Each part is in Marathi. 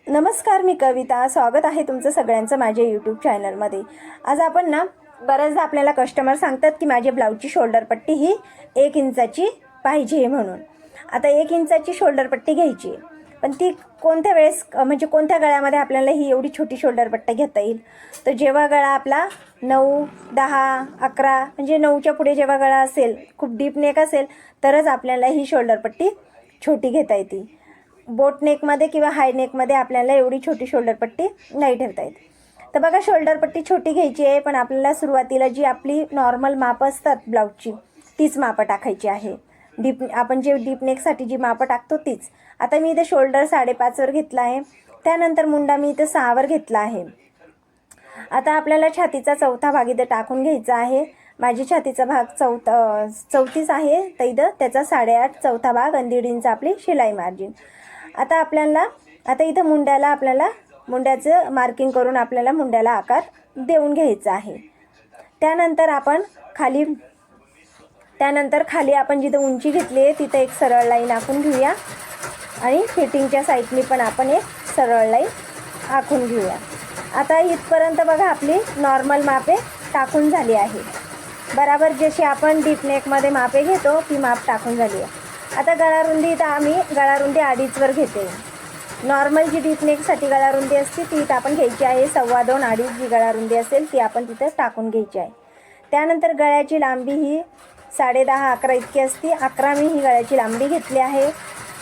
नमस्कार, मी कविता. स्वागत आहे तुमचं सगळ्यांचं माझ्या यूट्यूब चॅनलमध्ये. आज आपण ना बऱ्याचदा आपल्याला कस्टमर सांगतात की माझी ब्लाऊजची शोल्डर पट्टी ही 1 इंचाची पाहिजे म्हणून. आता 1 इंचाची शोल्डर पट्टी घ्यायची आहे, पण ती कोणत्या वेळेस म्हणजे कोणत्या गळ्यामध्ये आपल्याला ही एवढी छोटी शोल्डर पट्टी घेता येईल? तर जेव्हा गळा आपला 9, 10, 11 म्हणजे 9च्या पुढे जेव्हा गळा असेल, खूप डीप नेक असेल, तरच आपल्याला ही शोल्डर पट्टी छोटी घेता येते. बोट नेकमध्ये किंवा हाय नेकमध्ये आपल्याला एवढी छोटी शोल्डर पट्टी नाही ठेवता येत. तर बघा, शोल्डर पट्टी छोटी घ्यायची आहे, पण आपल्याला सुरुवातीला जी आपली नॉर्मल मापं असतात ब्लाऊजची तीच मापं टाकायची आहे. आपण जे डीप नेकसाठी जी मापं टाकतो तीच. आता मी इथे शोल्डर 5.5वर घेतला आहे, त्यानंतर मुंडा मी इथे 6वर घेतला आहे. आता आपल्याला छातीचा चौथा भाग इथं टाकून घ्यायचा आहे. माझी छातीचा भाग 34 आहे, तर इथं त्याचा 8.5 चौथा भाग आणि 1.5 इंच आपली शिलाई मार्जिन. आता इथं मुंड्याचं मार्किंग करून आपल्याला मुंड्याला आकार देऊन घ्यायचा आहे. त्यानंतर खाली आपण जिथं उंची घेतली आहे तिथं एक सरळ लाईन आखून घेऊया आणि फिटिंगच्या साईडनी पण आपण एक सरळ लाईन आखून घेऊया. आता इथपर्यंत बघा आपली नॉर्मल मापे टाकून झाली आहे. बराबर जशी आपण डीप नेकमध्ये मापे घेतो ती माप टाकून झाली आहे. आता गळारुंदी इथं आम्ही गळारुंदी 2.5वर घेते. नॉर्मल जी डीप नेकसाठी गळारुंदी असते ती इथं आपण घ्यायची आहे 2.25, 2.5 जी गळारुंदी असेल ती आपण तिथं टाकून घ्यायची आहे. त्यानंतर गळ्याची लांबी ही 10.5, 11 इतकी असते. 11 मी ही गळ्याची लांबी घेतली आहे.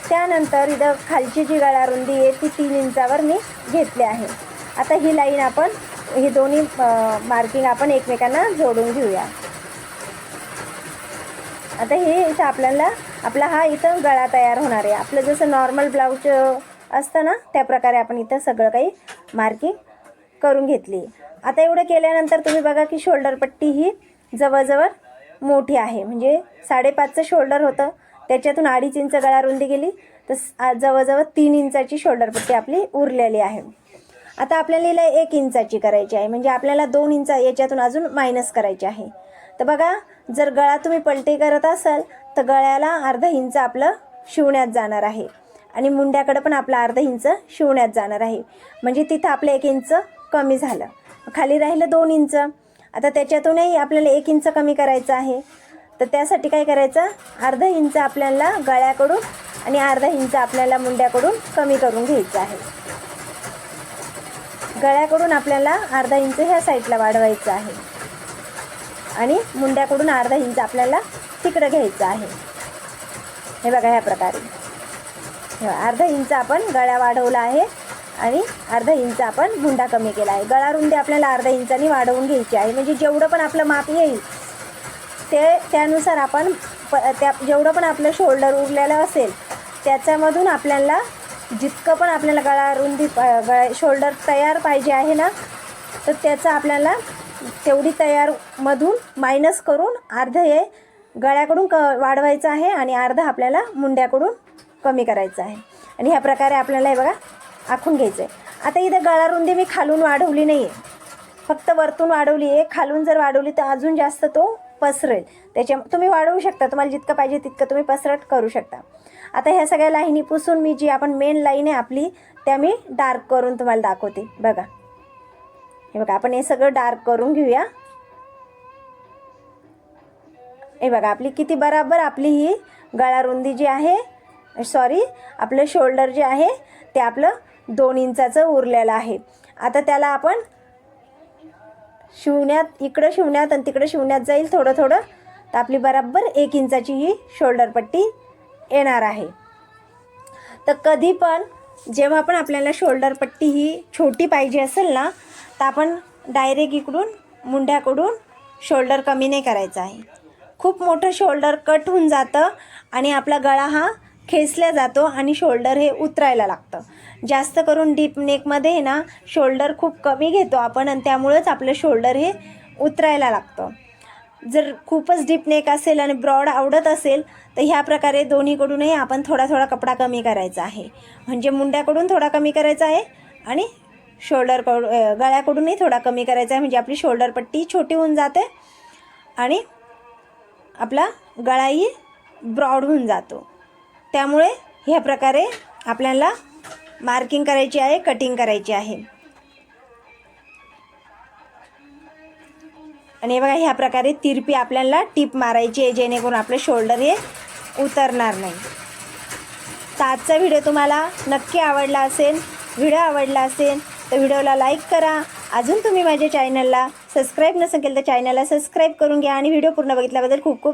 त्यानंतर इथं खालची जी गळारुंदी आहे ती 3 इंचावर मी घेतली आहे. आता ही लाईन ही दोन्ही मार्किंग आपण एकमेकांना जोडून घेऊया. आता हे इथं आपला हा इथं गळा तयार होणार आहे. आपलं जसं नॉर्मल ब्लाऊज असतं ना त्या प्रकारे आपण इथं सगळं काही मार्किंग करून घेतली. आता एवढं केल्यानंतर तुम्ही बघा की शोल्डर पट्टी ही जवळजवळ मोठी आहे. म्हणजे 5.5चं शोल्डर होतं, त्याच्यातून 2.5 इंच गळारुंदी गेली, तर जवळजवळ 3 इंचाची शोल्डर पट्टी आपली उरलेली आहे. आता आपल्याला हिला 1 इंचाची करायची आहे, म्हणजे आपल्याला 2 इंच याच्यातून अजून मायनस करायचे आहे. तर बघा, जर गळा तुम्ही पलटी करत असाल तर गळ्याला अर्धा इंच आपलं शिवण्यात जाणार आहे आणि मुंड्याकडं पण आपलं अर्धा इंच शिवण्यात जाणार आहे. म्हणजे तिथं आपलं 1 इंच कमी झालं, खाली राहिलं 2 इंच. आता त्याच्यातूनही आपल्याला 1 इंच कमी करायचं आहे. तर त्यासाठी काय करायचं, अर्धा इंच आपल्याला गळ्याकडून आणि अर्धा इंच आपल्याला मुंड्याकडून कमी करून घ्यायचं आहे. गळ्याकडून आपल्याला अर्धा इंच ह्या साईडला वाढवायचं आहे आणि मुंड्याकडून अर्धा इंच आपल्याला तिकडं घ्यायचं आहे. हे बघा, ह्या प्रकारे अर्धा इंच आपण गळा वाढवला आहे आणि अर्धा इंच आपण मुंडा कमी केला आहे. गळारुंदी आपल्याला अर्धा इंचानी वाढवून घ्यायची आहे. म्हणजे जेवढं पण आपलं माप येईल त्यानुसार आपण जेवढं पण आपलं शोल्डर उरलेलं असेल त्याच्यामधून आपल्याला जितकं पण आपल्याला गळारुंदी शोल्डर तयार पाहिजे आहे ना, तर त्याचं आपल्याला तेवढी तयारमधून मायनस करून अर्धं हे गळ्याकडून वाढवायचं आहे आणि अर्धं आपल्याला मुंड्याकडून कमी करायचं आहे. आणि ह्या प्रकारे आपल्याला हे बघा आखून घ्यायचं आहे. आता इथं गळारुंदी मी खालून वाढवली नाही आहे, फक्त वरतून वाढवली आहे. खालून जर वाढवली तर अजून जास्त तो पसरेल. तुम्ही वाढवू शकता, तुम्हाला जितकं पाहिजे तितकं तुम्ही पसरट करू शकता. आता ह्या सगळ्या लाईनी पुसून मी जी आपण मेन लाईन आहे आपली त्या मी डार्क करून तुम्हाला दाखवते. बघा, हे बघा, आपण हे सगळं डार्क करून घेऊया. हे बघा, आपली किती बराबर आपली ही गळारुंदी जी आहे, आपलं शोल्डर जे आहे ते आपलं 2 इंचाचं उरलेलं आहे. आता त्याला आपण इकडं शिवण्यात आणि तिकडं शिवण्यात जाईल थोडं थोडं, तर आपली बराबर 1 इंचाची ही शोल्डर पट्टी येणार आहे. तर कधी पण जेव्हा पण आपल्याला शोल्डर पट्टी ही छोटी पाहिजे असेल ना, तर आपण डायरेक्ट इकडून मुंड्याकडून शोल्डर कमी नाही करायचं आहे. खूप मोठं शोल्डर कट होऊन जातं आणि आपला गळा हा खेचला जातो आणि शोल्डर हे उतरायला लागतं. जास्त करून डीप नेकमध्ये ना शोल्डर खूप कमी घेतो आपण आणि त्यामुळंच आपलं शोल्डर हे उतरायला लागतं. जर खूपच डीप नेक असेल आणि ब्रॉड आवडत असेल तर ह्या प्रकारे दोन्हीकडूनही आपण थोडा थोडा कपडा कमी करायचा आहे. म्हणजे मुंड्याकडून थोडा कमी करायचा आहे आणि गळ्याकडूनही थोडा कमी करायचा आहे. म्हणजे आपली शोल्डर पट्टी छोटी होऊन जाते आणि आपला गळाही ब्रॉड होऊन जातो. त्यामुळे ह्या प्रकारे आपल्याला मार्किंग करायची आहे, कटिंग करायची आहे. आणि बघा ह्या प्रकारे तिरपी आपल्याला टीप मारायची आहे, जेणेकरून आपलं शोल्डर हे उतरणार नाही. तर आजचा व्हिडिओ तुम्हाला नक्की आवडला असेल. व्हिडिओ आवडला असेल तर व्हिडिओला लाईक करा. अजून तुम्ही माझ्या चॅनलला सबस्क्राईब नसेल केलं तर चॅनलला सबस्क्राईब करून घ्या. आणि व्हिडिओ पूर्ण बघितल्याबद्दल खूप खूप